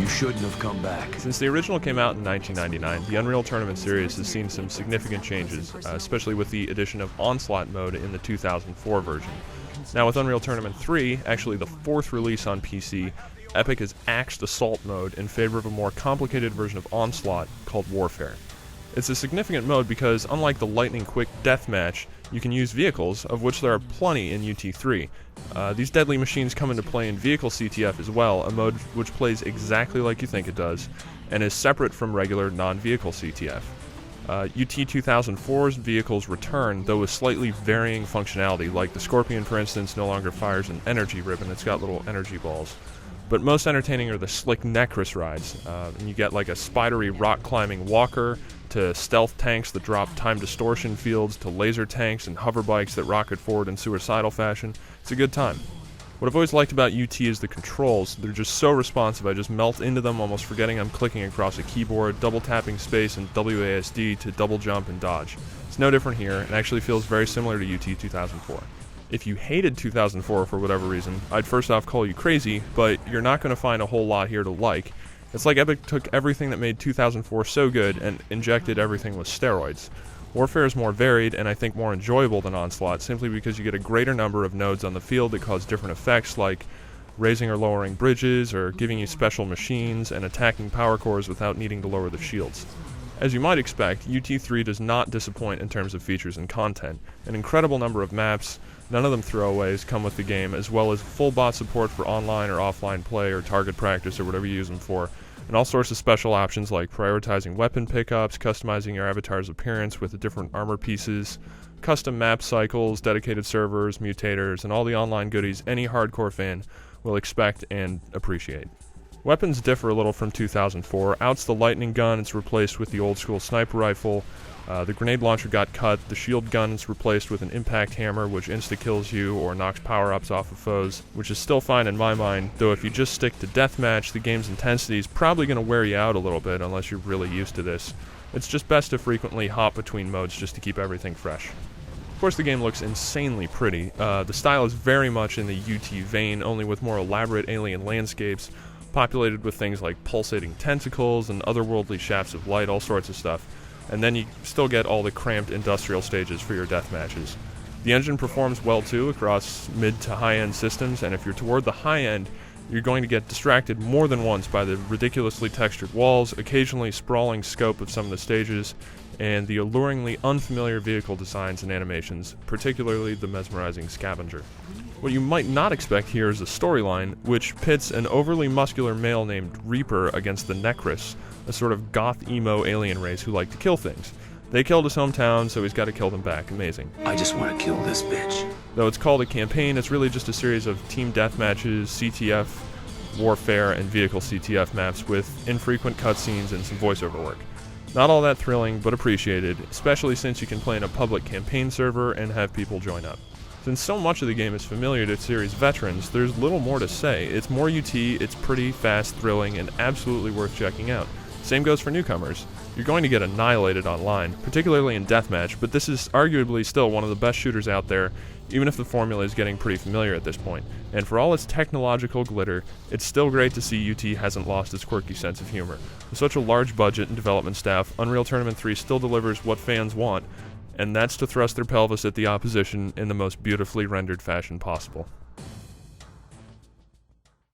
You shouldn't have come back. Since the original came out in 1999, the Unreal Tournament series has seen some significant changes, especially with the addition of Onslaught mode in the 2004 version. Now with Unreal Tournament 3, actually the fourth release on PC, Epic has axed Assault mode in favor of a more complicated version of Onslaught called Warfare. It's a significant mode because, unlike the lightning-quick deathmatch, you can use vehicles, of which there are plenty in UT3. These deadly machines come into play in Vehicle CTF as well, a mode which plays exactly like you think it does, and is separate from regular non-vehicle CTF. UT 2004's vehicles return, though with slightly varying functionality, like the Scorpion, for instance, no longer fires an energy ribbon, it's got little energy balls. But most entertaining are the slick Necrus rides, and you get like a spidery rock-climbing walker, to stealth tanks that drop time distortion fields, to laser tanks and hover bikes that rocket forward in suicidal fashion. It's a good time. What I've always liked about UT is the controls. They're just so responsive, I just melt into them, almost forgetting I'm clicking across a keyboard, double tapping space and WASD to double jump and dodge. It's no different here, and actually feels very similar to UT 2004. If you hated 2004 for whatever reason, I'd first off call you crazy, but you're not going to find a whole lot here to like. It's like Epic took everything that made 2004 so good and injected everything with steroids. Warfare is more varied and I think more enjoyable than Onslaught, simply because you get a greater number of nodes on the field that cause different effects, like raising or lowering bridges, or giving you special machines, and attacking power cores without needing to lower the shields. As you might expect, UT3 does not disappoint in terms of features and content. An incredible number of maps, none of them throwaways, come with the game, as well as full bot support for online or offline play or target practice or whatever you use them for, and all sorts of special options like prioritizing weapon pickups, customizing your avatar's appearance with the different armor pieces, custom map cycles, dedicated servers, mutators, and all the online goodies any hardcore fan will expect and appreciate. Weapons differ a little from 2004. Out's the lightning gun, it's replaced with the old school sniper rifle. The grenade launcher got cut, the shield gun is replaced with an impact hammer which insta-kills you or knocks power-ups off of foes, which is still fine in my mind, though if you just stick to deathmatch, the game's intensity is probably going to wear you out a little bit unless you're really used to this. It's just best to frequently hop between modes just to keep everything fresh. Of course the game looks insanely pretty. The style is very much in the UT vein, only with more elaborate alien landscapes, populated with things like pulsating tentacles and otherworldly shafts of light, all sorts of stuff. And then you still get all the cramped industrial stages for your death matches. The engine performs well too across mid to high-end systems, and if you're toward the high end, you're going to get distracted more than once by the ridiculously textured walls, occasionally sprawling scope of some of the stages, and the alluringly unfamiliar vehicle designs and animations, particularly the mesmerizing scavenger. What you might not expect here is a storyline, which pits an overly muscular male named Reaper against the Necrus, a sort of goth-emo alien race who like to kill things. They killed his hometown, so he's got to kill them back. Amazing. I just want to kill this bitch. Though it's called a campaign, it's really just a series of team deathmatches, CTF, Warfare, and Vehicle CTF maps with infrequent cutscenes and some voiceover work. Not all that thrilling, but appreciated, especially since you can play in a public campaign server and have people join up. Since so much of the game is familiar to series veterans, there's little more to say. It's more UT, it's pretty, fast, thrilling, and absolutely worth checking out. Same goes for newcomers. You're going to get annihilated online, particularly in deathmatch, but this is arguably still one of the best shooters out there, even if the formula is getting pretty familiar at this point. And for all its technological glitter, it's still great to see UT hasn't lost its quirky sense of humor. With such a large budget and development staff, Unreal Tournament 3 still delivers what fans want, and that's to thrust their pelvis at the opposition in the most beautifully rendered fashion possible.